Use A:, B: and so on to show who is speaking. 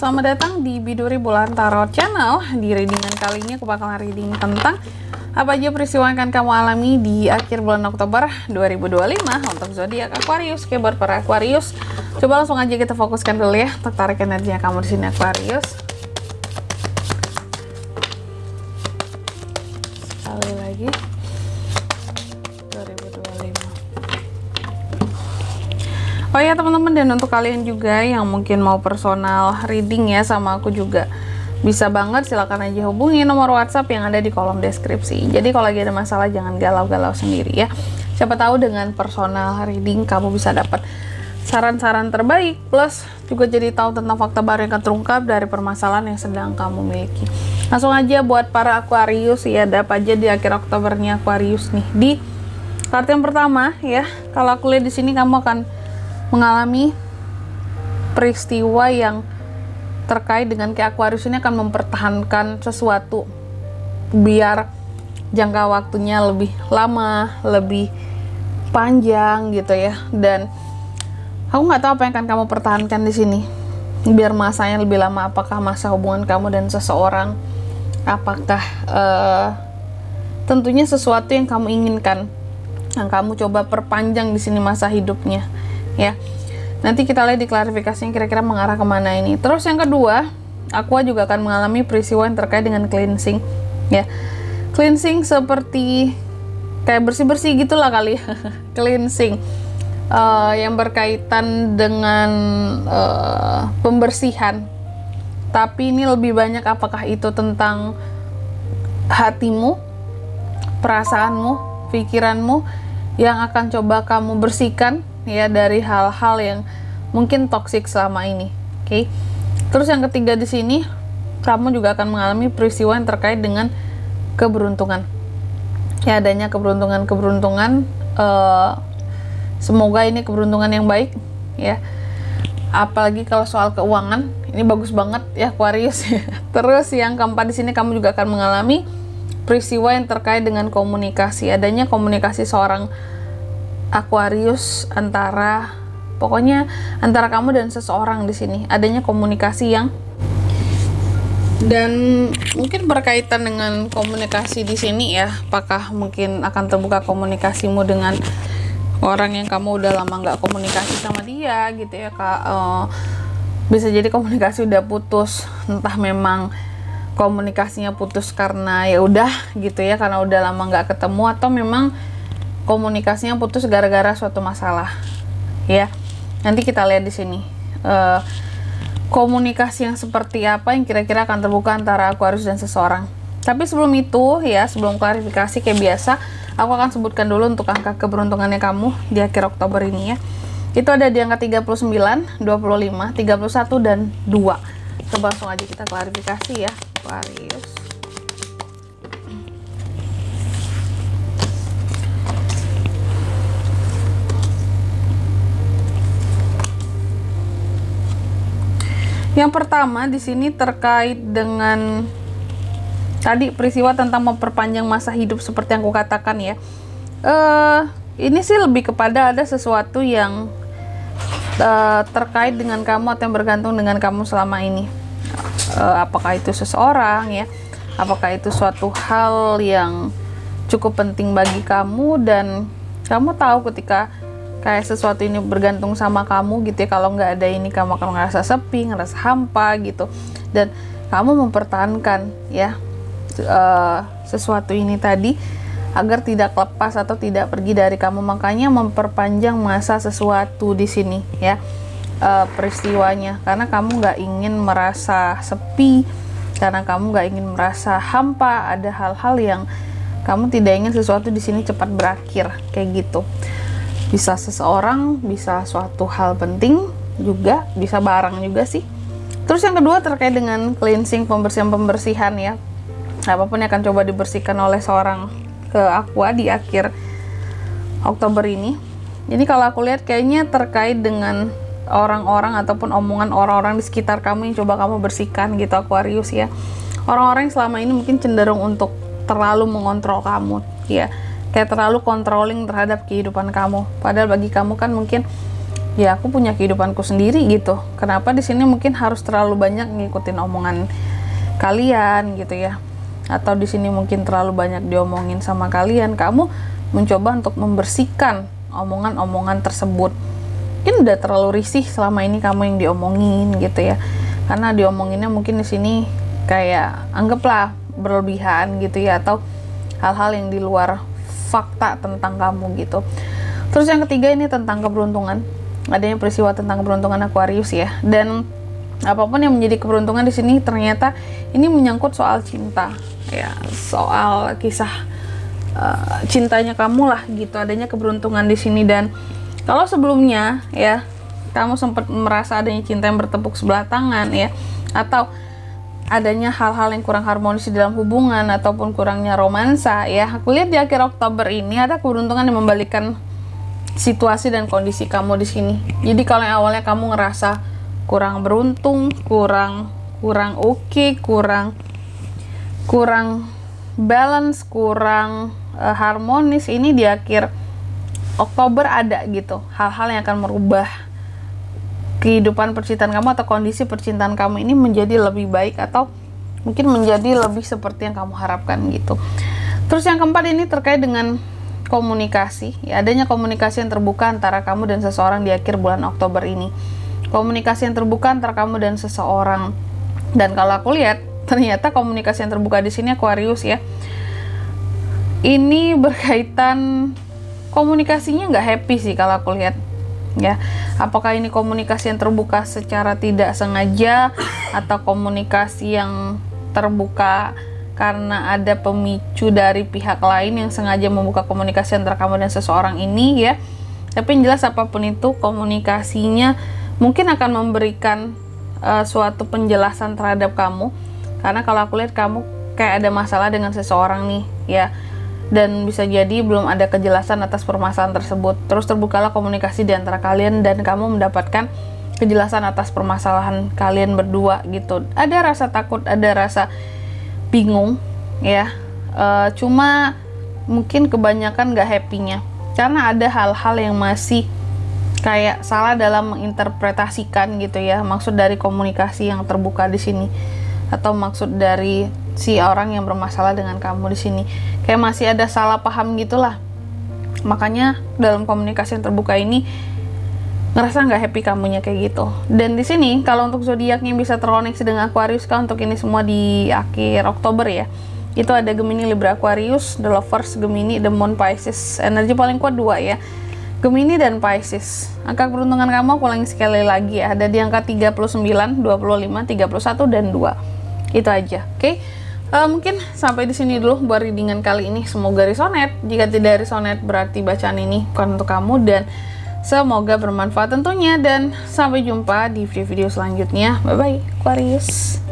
A: selamat datang di Biduri Bulan Tarot Channel. Di readingan kali ini aku bakalan reading tentang apa aja peristiwa yang akan kamu alami di akhir bulan Oktober 2025 untuk zodiak Aquarius. Oke, buat para Aquarius, coba langsung aja kita fokuskan dulu ya untuk tarik energinya kamu di sini Aquarius. Sekali lagi 2025. Oh ya teman-teman, dan untuk kalian juga yang mungkin mau personal reading ya sama aku juga bisa banget, silakan aja hubungi nomor WhatsApp yang ada di kolom deskripsi. Jadi kalau lagi ada masalah jangan galau-galau sendiri ya. Siapa tahu dengan personal reading kamu bisa dapat saran-saran terbaik, plus juga jadi tahu tentang fakta baru yang akan terungkap dari permasalahan yang sedang kamu miliki. Langsung aja buat para Aquarius ya, ada apa aja di akhir Oktobernya Aquarius nih. Di kartu yang pertama ya, kalau aku lihat di sini kamu akan mengalami peristiwa yang terkait dengan ke Aquarius ini akan mempertahankan sesuatu biar jangka waktunya lebih lama, lebih panjang gitu ya. Dan aku nggak tahu apa yang akan kamu pertahankan di sini biar masanya lebih lama. Apakah masa hubungan kamu dan seseorang, apakah tentunya sesuatu yang kamu inginkan yang kamu coba perpanjang di sini masa hidupnya ya. Nanti kita lihat di klarifikasinya kira-kira mengarah kemana ini. Terus yang kedua, Aqua juga akan mengalami peristiwa yang terkait dengan cleansing ya. Cleansing seperti kayak bersih-bersih gitulah kali ya. Cleansing yang berkaitan dengan pembersihan. Tapi ini lebih banyak apakah itu tentang hatimu, perasaanmu, pikiranmu yang akan coba kamu bersihkan ya dari hal-hal yang mungkin toksik selama ini. Oke. Terus yang ketiga di sini, kamu juga akan mengalami peristiwa yang terkait dengan keberuntungan. Ya, adanya keberuntungan. Semoga ini keberuntungan yang baik ya. Apalagi kalau soal keuangan, ini bagus banget ya Aquarius. Terus yang keempat di sini kamu juga akan mengalami peristiwa yang terkait dengan komunikasi. Adanya komunikasi seorang Aquarius pokoknya antara kamu dan seseorang di sini. Adanya komunikasi yang, dan mungkin berkaitan dengan komunikasi di sini ya. Apakah mungkin akan terbuka komunikasimu dengan orang yang kamu udah lama nggak komunikasi sama dia gitu ya Kak. Bisa jadi komunikasi udah putus, entah memang komunikasinya putus karena ya udah gitu ya, karena udah lama nggak ketemu, atau memang komunikasinya putus gara-gara suatu masalah ya. Nanti kita lihat di sini komunikasi yang seperti apa yang kira-kira akan terbuka antara Aquarius dan seseorang. Tapi sebelum itu ya, sebelum klarifikasi kayak biasa, aku akan sebutkan dulu untuk angka keberuntungannya kamu di akhir Oktober ini ya. Itu ada di angka 39, 25, 31 dan 2. Coba langsung aja kita klarifikasi ya Aquarius. Yang pertama di sini terkait dengan tadi peristiwa tentang memperpanjang masa hidup seperti yang aku katakan ya. Ini sih lebih kepada ada sesuatu yang terkait dengan kamu atau yang bergantung dengan kamu selama ini. Apakah itu seseorang ya, apakah itu suatu hal yang cukup penting bagi kamu, dan kamu tahu ketika kayak sesuatu ini bergantung sama kamu gitu ya, kalau nggak ada ini kamu akan ngerasa sepi, ngerasa hampa gitu, dan kamu mempertahankan ya sesuatu ini tadi agar tidak lepas atau tidak pergi dari kamu. Makanya memperpanjang masa sesuatu di sini ya peristiwanya, karena kamu nggak ingin merasa sepi, karena kamu nggak ingin merasa hampa. Ada hal-hal yang kamu tidak ingin sesuatu di sini cepat berakhir kayak gitu. Bisa seseorang, bisa suatu hal penting juga, bisa barang juga sih. Terus yang kedua terkait dengan cleansing, pembersihan ya. Apapun yang akan coba dibersihkan oleh seorang Aqua di akhir Oktober ini. Jadi kalau aku lihat kayaknya terkait dengan orang-orang ataupun omongan orang-orang di sekitar kamu yang coba kamu bersihkan gitu Aquarius ya. Orang-orang yang selama ini mungkin cenderung untuk terlalu mengontrol kamu ya. Kayak terlalu controlling terhadap kehidupan kamu. Padahal bagi kamu kan mungkin ya aku punya kehidupanku sendiri gitu. Kenapa di sini mungkin harus terlalu banyak ngikutin omongan kalian gitu ya, atau di sini mungkin terlalu banyak diomongin sama kalian. Kamu mencoba untuk membersihkan omongan-omongan tersebut. Mungkin udah terlalu risih selama ini kamu yang diomongin gitu ya, karena diomonginnya mungkin di sini kayak anggaplah berlebihan gitu ya, atau hal-hal yang di luar fakta tentang kamu gitu. Terus yang ketiga ini tentang keberuntungan, adanya peristiwa tentang keberuntungan Aquarius ya. Dan apapun yang menjadi keberuntungan di sini ternyata ini menyangkut soal cinta ya, soal kisah cintanya kamu lah gitu, adanya keberuntungan di sini. Dan kalau sebelumnya ya kamu sempat merasa adanya cinta yang bertepuk sebelah tangan ya, atau adanya hal-hal yang kurang harmonis di dalam hubungan ataupun kurangnya romansa ya, aku lihat di akhir Oktober ini ada keberuntungan yang membalikkan situasi dan kondisi kamu di sini. Jadi kalau yang awalnya kamu ngerasa kurang beruntung, kurang oke, kurang balance, kurang harmonis, ini di akhir Oktober ada gitu hal-hal yang akan merubah kehidupan percintaan kamu atau kondisi percintaan kamu ini menjadi lebih baik, atau mungkin menjadi lebih seperti yang kamu harapkan gitu. Terus yang keempat ini terkait dengan komunikasi ya, adanya komunikasi yang terbuka antara kamu dan seseorang di akhir bulan Oktober ini. Komunikasi yang terbuka antara kamu dan seseorang. Dan kalau aku lihat ternyata komunikasi yang terbuka di sini Aquarius ya, ini berkaitan komunikasinya nggak happy sih kalau aku lihat ya. Apakah ini komunikasi yang terbuka secara tidak sengaja, atau komunikasi yang terbuka karena ada pemicu dari pihak lain yang sengaja membuka komunikasi antara kamu dan seseorang ini ya. Tapi yang jelas apapun itu, komunikasinya mungkin akan memberikan suatu penjelasan terhadap kamu, karena kalau aku lihat kamu kayak ada masalah dengan seseorang nih ya, dan bisa jadi belum ada kejelasan atas permasalahan tersebut. Terus terbukalah komunikasi di antara kalian dan kamu mendapatkan kejelasan atas permasalahan kalian berdua gitu. Ada rasa takut, ada rasa bingung ya, cuma mungkin kebanyakan gak happy-nya karena ada hal-hal yang masih kayak salah dalam menginterpretasikan gitu ya, maksud dari komunikasi yang terbuka di sini, atau maksud dari si orang yang bermasalah dengan kamu di sini. Kayak masih ada salah paham gitulah. Makanya dalam komunikasi yang terbuka ini ngerasa nggak happy kamunya kayak gitu. Dan di sini kalau untuk zodiak yang bisa terkoneksi dengan Aquarius kan, untuk ini semua di akhir Oktober ya, itu ada Gemini, Libra, Aquarius, The Lovers, Gemini, The Moon, Pisces. Energi paling kuat 2 ya, Gemini dan Pisces. Angka keberuntungan kamu aku ulangi sekali lagi ya, ada di angka 39, 25, 31 dan 2. Itu aja. Oke. Mungkin sampai di sini dulu buat readingan kali ini. Semoga resonate. Jika tidak resonate berarti bacaan ini bukan untuk kamu, dan semoga bermanfaat tentunya. Dan sampai jumpa di video-video selanjutnya. Bye bye Aquarius.